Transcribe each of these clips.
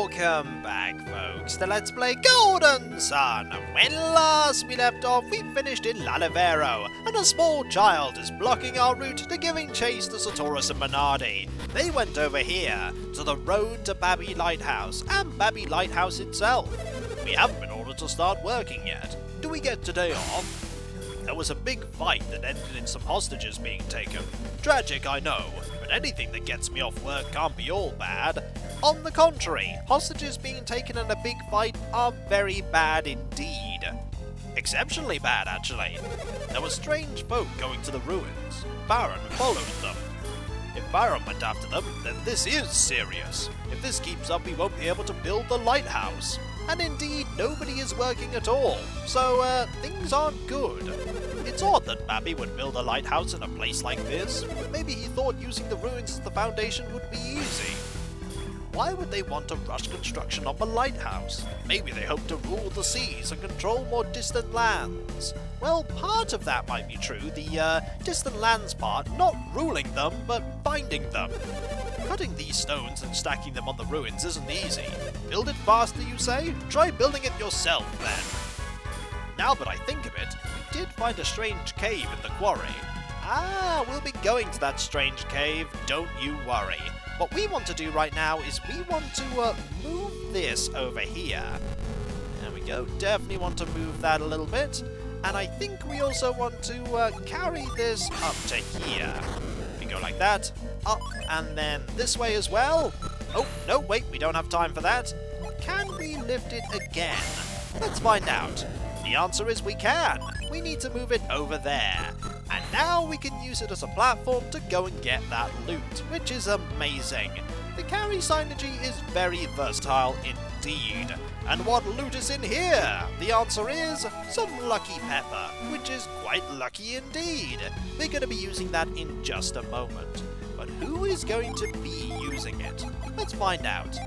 Welcome back, folks, to Let's Play Golden Sun. When last we left off, we finished in Lalivero, and a small child is blocking our route to giving chase to Satoris and Minardi. They went over here, to the road to Babby Lighthouse, and Babby Lighthouse itself. We haven't been ordered to start working yet. Do we get today off? There was a big fight that ended in some hostages being taken. Tragic, I know, but anything that gets me off work can't be all bad. On the contrary, hostages being taken in a big fight are very bad indeed. Exceptionally bad, actually. There were strange folk going to the ruins. Baron followed them. If Baron went after them, then this is serious. If this keeps up, we won't be able to build the lighthouse. And indeed, nobody is working at all, so things aren't good. It's odd that Babby would build a lighthouse in a place like this. Maybe he thought using the ruins as the foundation would be easy. Why would they want to rush construction of a lighthouse? Maybe they hope to rule the seas and control more distant lands. Well, part of that might be true, the distant lands part, not ruling them, but finding them. Cutting these stones and stacking them on the ruins isn't easy. Build it faster, you say? Try building it yourself, then. Now that I think of it, we did find a strange cave in the quarry. Ah, we'll be going to that strange cave, don't you worry. What we want to do right now is we want to move this over here. There we go, definitely want to move that a little bit. And I think we also want to carry this up to here. We go like that, up, and then this way as well. Oh, no, wait, we don't have time for that. Can we lift it again? Let's find out. The answer is we can. We need to move it over there. And now we can use it as a platform to go and get that loot, which is amazing. The carry psynergy is very versatile indeed. And what loot is in here? The answer is some lucky pepper, which is quite lucky indeed. We're going to be using that in just a moment. But who is going to be using it? Let's find out.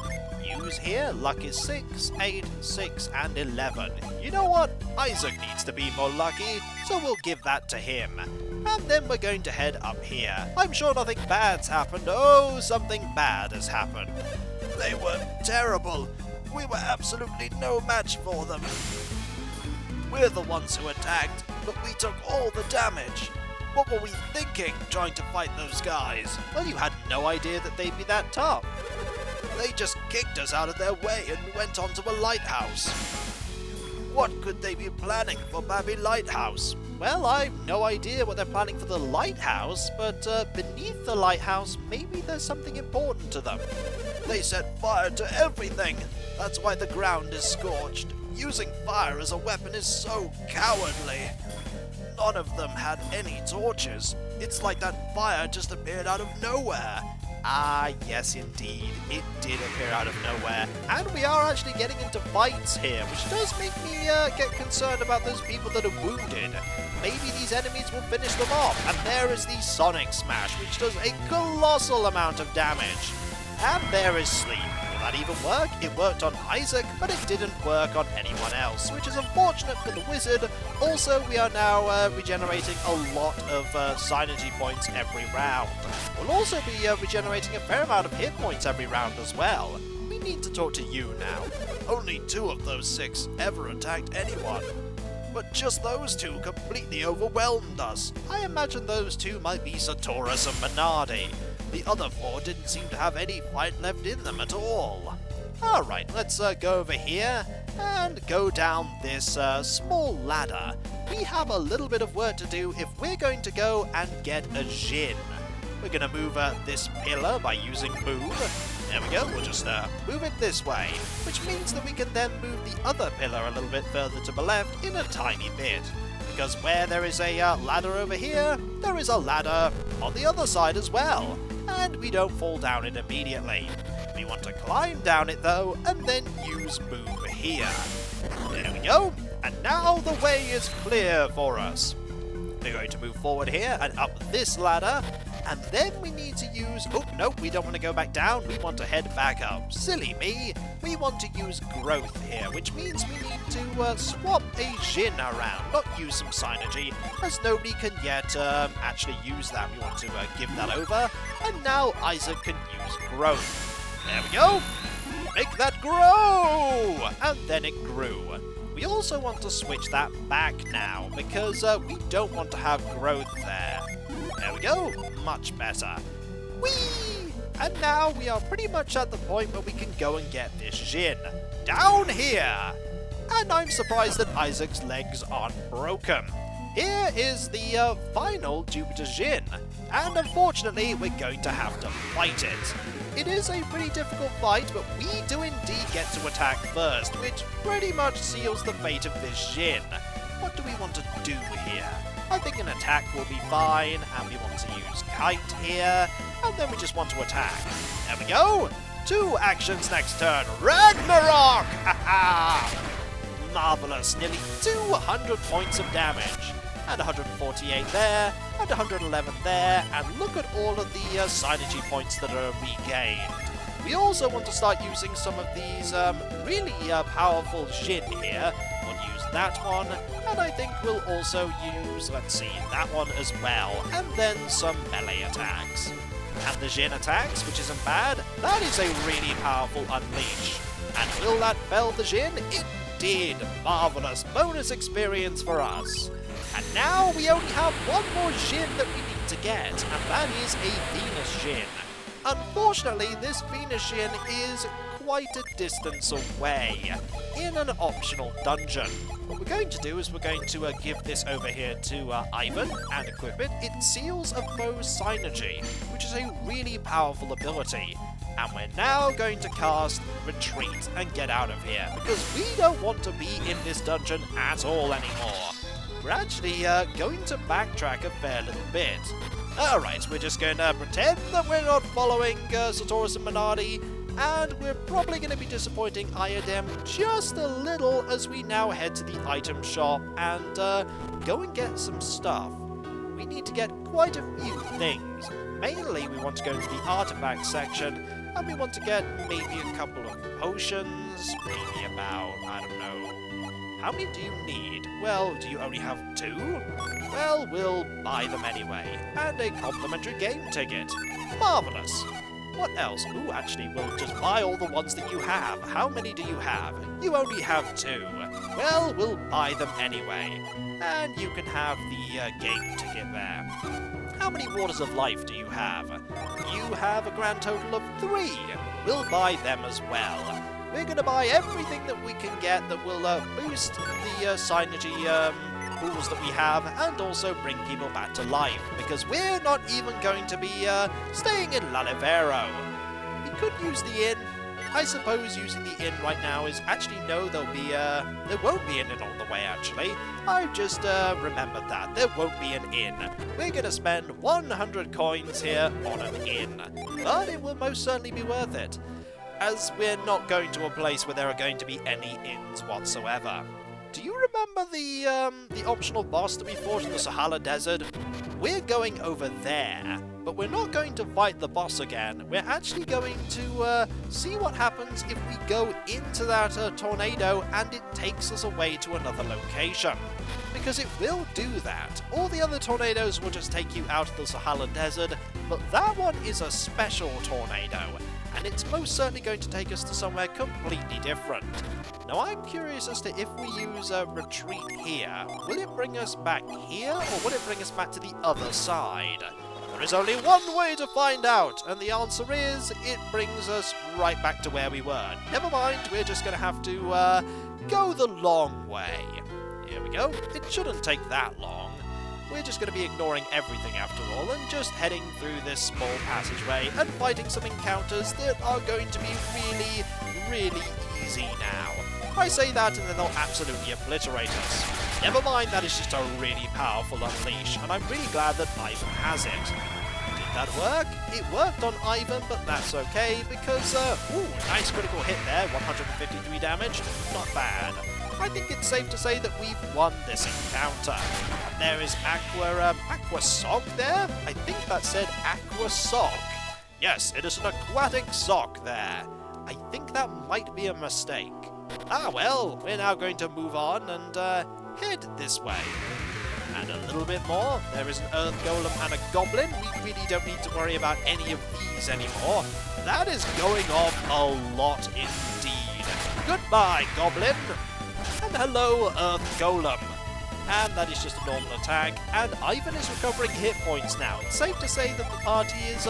Use here, luck is 6, 8, 6, and 11. You know what? Isaac needs to be more lucky, so we'll give that to him. And then we're going to head up here. I'm sure nothing bad's happened. Oh, something bad has happened. They were terrible. We were absolutely no match for them. We're the ones who attacked, but we took all the damage. What were we thinking, trying to fight those guys? Well, you had no idea that they'd be that tough. They just kicked us out of their way and went onto a lighthouse. What could they be planning for Babby Lighthouse? Well, I've no idea what they're planning for the lighthouse, but beneath the lighthouse, maybe there's something important to them. They set fire to everything. That's why the ground is scorched. Using fire as a weapon is so cowardly. None of them had any torches. It's like that fire just appeared out of nowhere. Ah, yes indeed, it did appear out of nowhere, and we are actually getting into fights here, which does make me get concerned about those people that are wounded. Maybe these enemies will finish them off, and there is the Sonic Smash, which does a colossal amount of damage. And there is Sleep. Will that even work? It worked on Isaac, but it didn't work on anyone else, which is unfortunate for the wizard. Also, we are now regenerating a lot of psynergy points every round. We'll also be regenerating a fair amount of hit points every round as well. We need to talk to you now. Only 2 of those 6 ever attacked anyone. But just those 2 completely overwhelmed us. I imagine those 2 might be Satoris and Minardi. The other 4 didn't seem to have any fight left in them at all. Alright, let's go over here and go down this small ladder. We have a little bit of work to do if we're going to go and get a Jin. We're going to move this pillar by using move. There we go, we'll just move it this way, which means that we can then move the other pillar a little bit further to the left in a tiny bit. Because where there is a ladder over here, there is a ladder on the other side as well. And we don't fall down it immediately. We want to climb down it though, and then use move here. There we go, and now the way is clear for us. We're going to move forward here and up this ladder, and then we need to use... Oh, no, we don't want to go back down, we want to head back up. Silly me, we want to use growth here, which means we need to swap a Jin around, not use some psynergy, as nobody can yet actually use that. We want to give that over, and now Isaac can use growth. There we go. Make that grow! And then it grew. We also want to switch that back now, because we don't want to have growth there. There we go. Much better. Whee! And now we are pretty much at the point where we can go and get this Jinn. Down here! And I'm surprised that Isaac's legs aren't broken. Here is the final Jupiter Jinn, and unfortunately we're going to have to fight it. It is a pretty difficult fight, but we do indeed get to attack first, which pretty much seals the fate of this Jinn. What do we want to do here? I think an attack will be fine, and we want to use Kite here, and then we just want to attack. There we go! 2 actions next turn. Ragnarok! Haha! Marvellous, nearly 200 points of damage. And 148 there, and 111 there, and look at all of the psynergy points that are regained. We also want to start using some of these really powerful Jinn here. We'll use that one, and I think we'll also use, let's see, that one as well, and then some melee attacks. And the Jinn attacks, which isn't bad, that is a really powerful unleash. And will that fell the Jinn? It did! Marvellous bonus experience for us. And now we only have one more Jinn that we need to get, and that is a Venus Jinn. Unfortunately, this Venus Jinn is quite a distance away, in an optional dungeon. What we're going to do is we're going to give this over here to Ivan and equip it. It seals a foe's psynergy, which is a really powerful ability. And we're now going to cast Retreat and get out of here, because we don't want to be in this dungeon at all anymore. We're actually going to backtrack a fair little bit. Alright, we're just going to pretend that we're not following Satoris and Minardi, and we're probably going to be disappointing Iodem just a little as we now head to the item shop and go and get some stuff. We need to get quite a few things. Mainly we want to go into the artifact section, and we want to get maybe a couple of potions, maybe about, I don't know. How many do you need? Well, do you only have 2? Well, we'll buy them anyway. And a complimentary game ticket. Marvellous. What else? Ooh, actually, we'll just buy all the ones that you have. How many do you have? You only have 2. Well, we'll buy them anyway. And you can have the game ticket there. How many Waters of Life do you have? You have a grand total of 3. We'll buy them as well. We're going to buy everything that we can get that will boost the psynergy pools that we have, and also bring people back to life, because we're not even going to be staying in Lalevero. We could use the inn. I suppose using the inn right now is actually no, there won't be an inn on the way actually. I've just remembered that. There won't be an inn. We're going to spend 100 coins here on an inn, but it will most certainly be worth it, as we're not going to a place where there are going to be any inns whatsoever. Do you remember the optional boss that we fought in the Sahara Desert? We're going over there, but we're not going to fight the boss again. We're actually going to see what happens if we go into that tornado and it takes us away to another location. Because it will do that. All the other tornadoes will just take you out of the Sahara Desert, but that one is a special tornado, and it's most certainly going to take us to somewhere completely different. Now I'm curious as to if we use a retreat here, will it bring us back here, or will it bring us back to the other side? There is only one way to find out, and the answer is, it brings us right back to where we were. Never mind, we're just going to have to go the long way. Here we go. It shouldn't take that long. We're just going to be ignoring everything after all, and just heading through this small passageway and fighting some encounters that are going to be really, really easy now. I say that and then they'll absolutely obliterate us. Never mind, that is just a really powerful unleash, and I'm really glad that Ivan has it. Did that work? It worked on Ivan, but that's okay, because, ooh, nice critical hit there, 153 damage, not bad. I think it's safe to say that we've won this encounter. And there is Aqua Sock there? I think that said Aqua Sock. Yes, it is an aquatic sock there. I think that might be a mistake. Ah well, we're now going to move on and head this way. And a little bit more. There is an Earth Golem and a Goblin. We really don't need to worry about any of these anymore. that is going off a lot indeed. Goodbye, Goblin. And hello, Earth Golem. And that is just a normal attack, and Ivan is recovering hit points now. It's safe to say that the party is,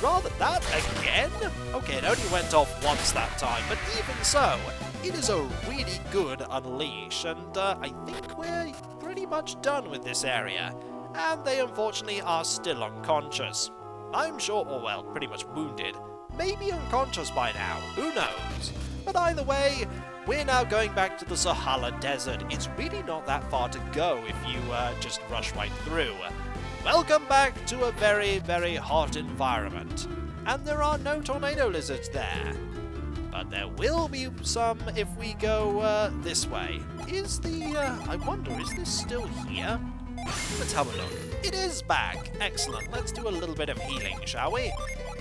rather that again? Okay, it only went off once that time, but even so, it is a really good unleash, and I think we're pretty much done with this area. And they unfortunately are still unconscious. I'm sure, or well, pretty much wounded. Maybe unconscious by now, who knows? But either way, we're now going back to the Sahara Desert. It's really not that far to go if you just rush right through. Welcome back to a very, very hot environment. And there are no tornado lizards there. But there will be some if we go this way. Is the... I wonder, is this still here? Let's have a look. It is back. Excellent. Let's do a little bit of healing, shall we?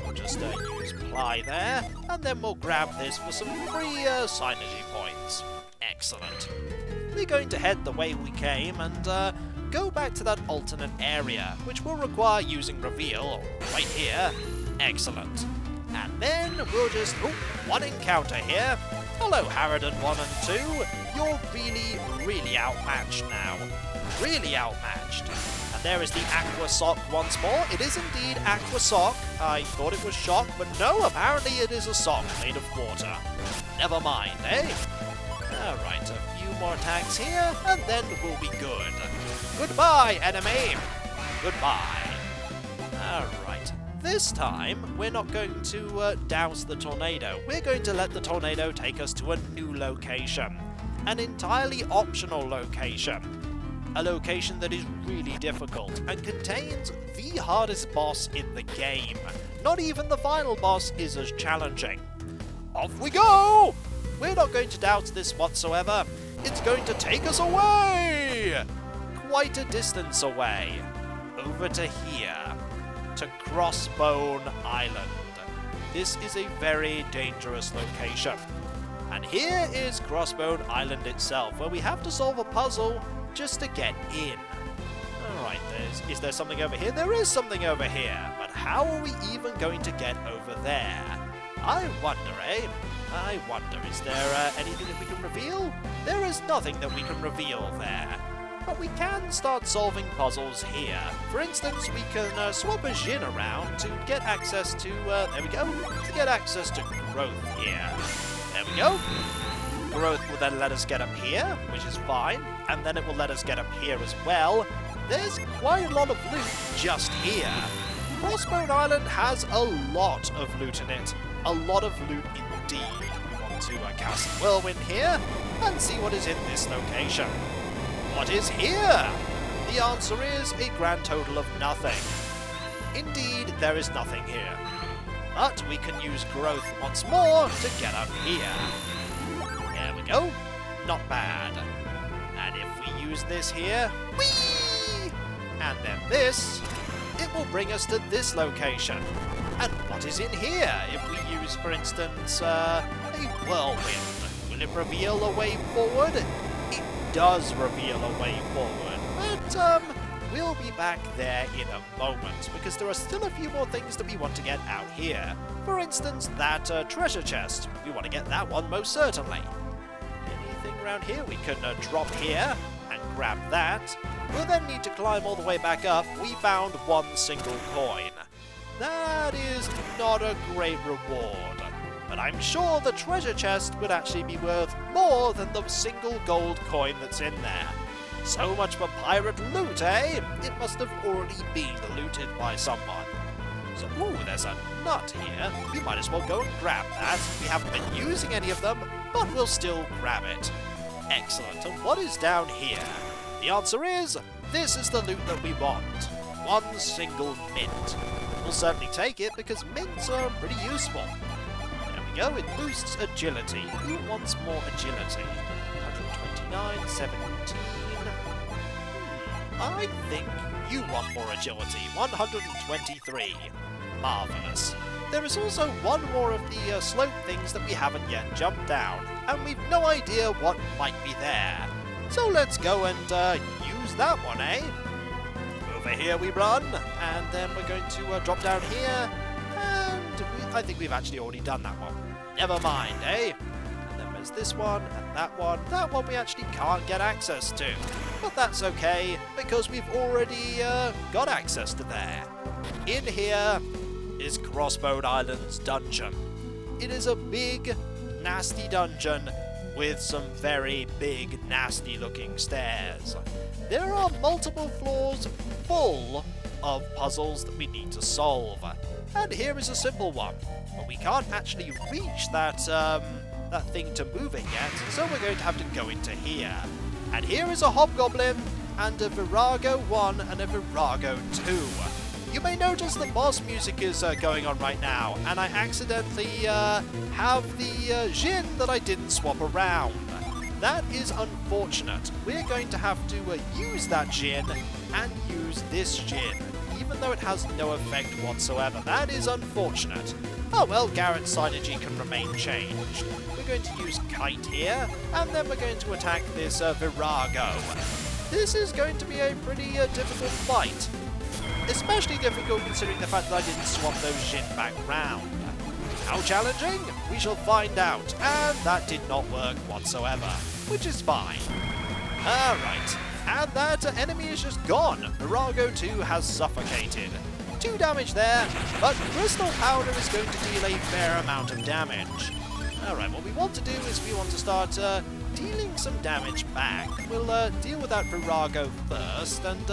We'll just use Ply there, and then we'll grab this for some free psynergy points. Excellent. We're going to head the way we came and go back to that alternate area, which will require using Reveal right here. Excellent. And then we'll just... Oh, one encounter here. Hello, Harridan 1 and 2. You're really, really outmatched now. Really outmatched. And there is the Aqua Sock once more. It is indeed Aqua Sock. I thought it was Shock, but no, apparently it is a sock made of water. Never mind, eh? Alright, a few more attacks here, and then we'll be good. Goodbye, enemy! Goodbye. Alright. This time, we're not going to douse the tornado. We're going to let the tornado take us to a new location. An entirely optional location. A location that is really difficult and contains the hardest boss in the game. Not even the final boss is as challenging. Off we go! We're not going to doubt this whatsoever. It's going to take us away! Quite a distance away. Over to here. To Crossbone Island. This is a very dangerous location. And here is Crossbone Island itself, where we have to solve a puzzle just to get in. Alright, is there something over here? There is something over here, but how are we even going to get over there? I wonder, eh? I wonder, is there anything that we can reveal? There is nothing that we can reveal there. But we can start solving puzzles here. For instance, we can swap a Jin around to get access to, there we go, to get access to growth here. There we go. Growth will then let us get up here, which is fine, and then it will let us get up here as well. There's quite a lot of loot just here. Crossbone Island has a lot of loot in it. A lot of loot indeed. We want to cast Whirlwind here and see what is in this location. What is here? The answer is a grand total of nothing. Indeed, there is nothing here. But we can use growth once more to get up here. There we go. Not bad. And if we use this here, whee! And then this, it will bring us to this location. And what is in here if we use, for instance, a whirlwind? Will it reveal a way forward? It does reveal a way forward. But, we'll be back there in a moment, because there are still a few more things that we want to get out here. For instance, that treasure chest. We want to get that one most certainly. Anything around here we can drop here and grab that. We'll then need to climb all the way back up. We found one single coin. That is not a great reward, but I'm sure the treasure chest would actually be worth more than the single gold coin that's in there. So much for pirate loot, eh? It must have already been looted by someone. So, ooh, there's a nut here. We might as well go and grab that. We haven't been using any of them, but we'll still grab it. Excellent. And what is down here? The answer is, this is the loot that we want. One single mint. We'll certainly take it because mints are pretty useful. There we go. It boosts agility. Who wants more agility? 129, 17... I think you want more agility. 123. Marvellous. There is also one more of the slope things that we haven't yet jumped down, and we've no idea what might be there. So let's go and use that one, eh? Over here we run, and then we're going to drop down here, and I think we've actually already done that one. Never mind, eh? And then there's this one, and that one. That one we actually can't get access to. But that's okay, because we've already got access to there. In here is Crossbone Island's dungeon. It is a big, nasty dungeon with some very big, nasty-looking stairs. There are multiple floors full of puzzles that we need to solve. And here is a simple one, but we can't actually reach that thing to move it yet, so we're going to have to go into here. And here is a Hobgoblin, and a Virago 1 and a Virago 2. You may notice the boss music is going on right now, and I accidentally have the Jin that I didn't swap around. That is unfortunate. We're going to have to use that Jin and use this Jin, even though it has no effect whatsoever. That is unfortunate. Oh well, Garrett's psynergy can remain changed. We're going to use Kite here, and then we're going to attack this Virago. This is going to be a pretty difficult fight. Especially difficult considering the fact that I didn't swap those Jin back round. How challenging? We shall find out, and that did not work whatsoever, which is fine. Alright, and that enemy is just gone. Virago 2 has suffocated. 2 damage there, but Crystal Powder is going to deal a fair amount of damage. Alright, what we want to do is we want to start dealing some damage back. We'll deal with that Virago first, and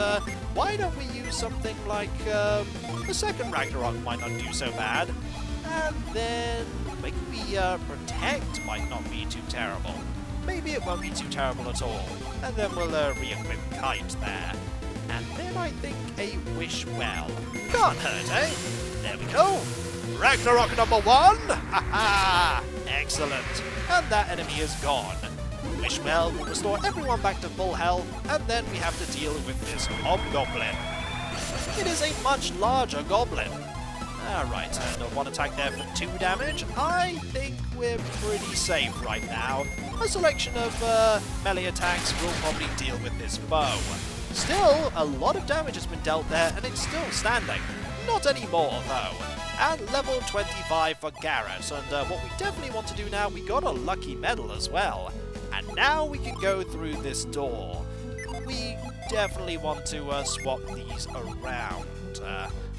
why don't we use something like the second Ragnarok might not do so bad, and then maybe Protect might not be too terrible. Maybe it won't be too terrible at all, and then we'll re-equip Kite there. And then I think a Wish Well. Can't hurt, eh? There we go. Ragnarok number 1! Ha-ha! Excellent. And that enemy is gone. Wish Well will restore everyone back to full health, and then we have to deal with this Hobgoblin. It is a much larger goblin. Alright, and one attack there for 2 damage. I think we're pretty safe right now. A selection of melee attacks will probably deal with this foe. Still, a lot of damage has been dealt there, and it's still standing. Not anymore, though. And level 25 for Garrett, and what we definitely want to do now, we got a lucky medal as well. And now we can go through this door. We definitely want to swap these around.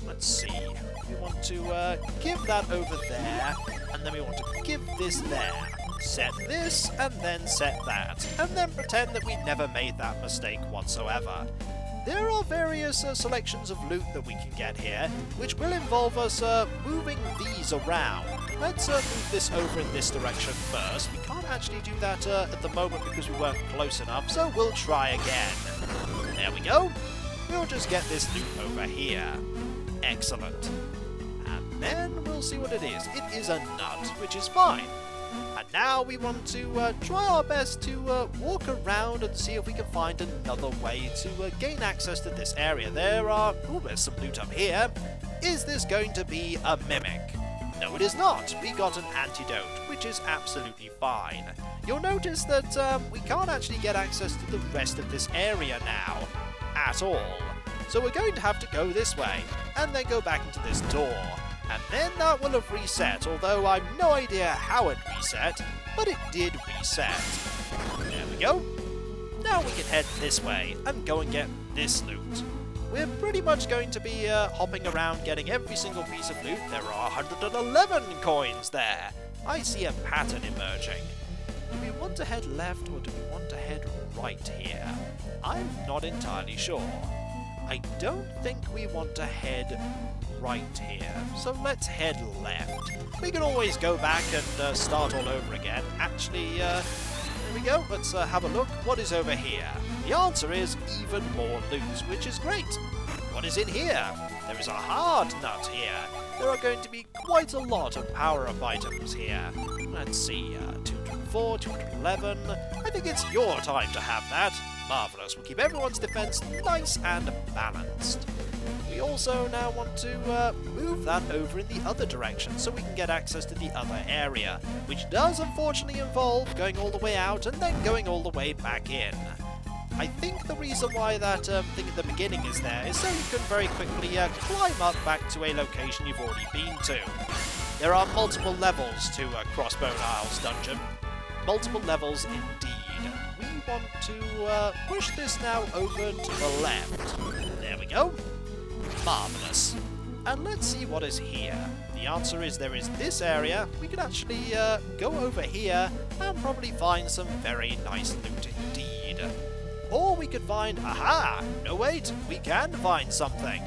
Let's see. We want to give that over there, and then we want to give this there. Set this, and then set that. And then pretend that we never made that mistake whatsoever. There are various selections of loot that we can get here, which will involve us moving these around. Let's move this over in this direction first. We can't actually do that at the moment because we weren't close enough, so we'll try again. There we go. We'll just get this loot over here. Excellent. And then we'll see what it is. It is a nut, which is fine. And now we want to try our best to walk around and see if we can find another way to gain access to this area. There's some loot up here. Is this going to be a mimic? No, it is not. We got an antidote, which is absolutely fine. You'll notice that we can't actually get access to the rest of this area now, at all. So we're going to have to go this way, and then go back into this door. And then that will have reset, although I've no idea how it reset, but it did reset. There we go. Now we can head this way and go and get this loot. We're pretty much going to be hopping around getting every single piece of loot. There are 111 coins there. I see a pattern emerging. Do we want to head left or do we want to head right here? I'm not entirely sure. I don't think we want to head right here, so let's head left. We can always go back and start all over again. Actually, there we go. Let's have a look. What is over here? The answer is even more loot, which is great. What is in here? There is a hard nut here. There are going to be quite a lot of power-up items here. Let's see, 204, 211. I think it's your time to have that. Marvellous. We'll keep everyone's defense nice and balanced. We also now want to move that over in the other direction so we can get access to the other area, which does unfortunately involve going all the way out and then going all the way back in. I think the reason why that thing at the beginning is there is so you can very quickly climb up back to a location you've already been to. There are multiple levels to Crossbone Isle's dungeon. Multiple levels indeed. We want to push this now over to the left. There we go. Marvellous. And let's see what is here. The answer is there is this area. We could actually go over here and probably find some very nice loot indeed. Or we could find... Aha! No, wait! We can find something.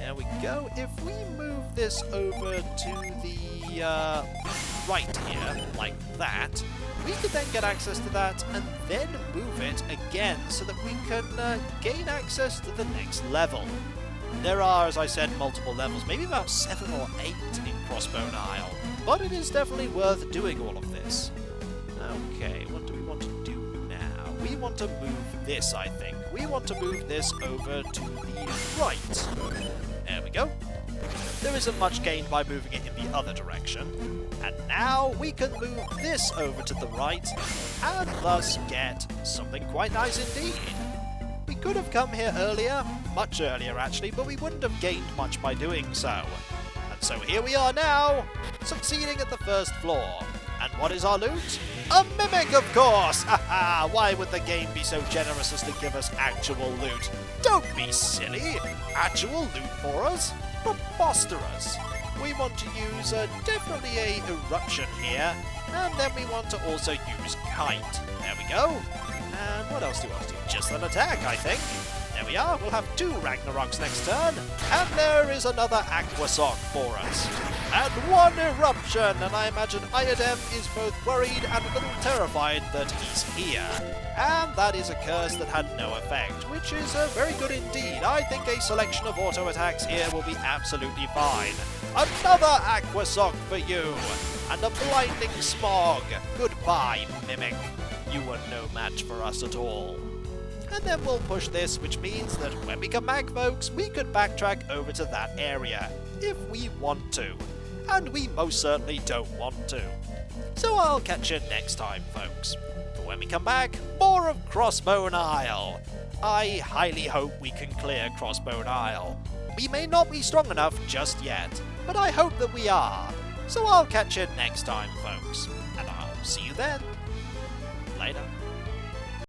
There we go. If we move this over to the right here, like that, we could then get access to that and then move it again so that we can gain access to the next level. There are, as I said, multiple levels, maybe about 7 or 8 in Crossbone Isle, but it is definitely worth doing all of this. Okay, what do we want to do now? We want to move this, I think. We want to move this over to the right. There we go. There isn't much gained by moving it in the other direction. And now we can move this over to the right, and thus get something quite nice indeed. We could have come here earlier, much earlier actually, but we wouldn't have gained much by doing so. And so here we are now, succeeding at the first floor. And what is our loot? A mimic, of course! Haha! Why would the game be so generous as to give us actual loot? Don't be silly! Actual loot for us? Preposterous! We want to use definitely a eruption here, and then we want to also use kite. There we go. And what else do I do? Just an attack, I think. There we are. We'll have 2 Ragnaroks next turn. And there is another Aqua Sock for us. And 1 eruption. And I imagine Iodem is both worried and a little terrified that he's here. And that is a curse that had no effect, which is very good indeed. I think a selection of auto attacks here will be absolutely fine. Another Aqua Sock for you. And a blinding smog. Goodbye, Mimic. You were no match for us at all. And then we'll push this, which means that when we come back, folks, we could backtrack over to that area, if we want to. And we most certainly don't want to. So I'll catch you next time, folks. For when we come back, more of Crossbone Isle. I highly hope we can clear Crossbone Isle. We may not be strong enough just yet, but I hope that we are. So I'll catch you next time, folks. And I'll see you then. Later.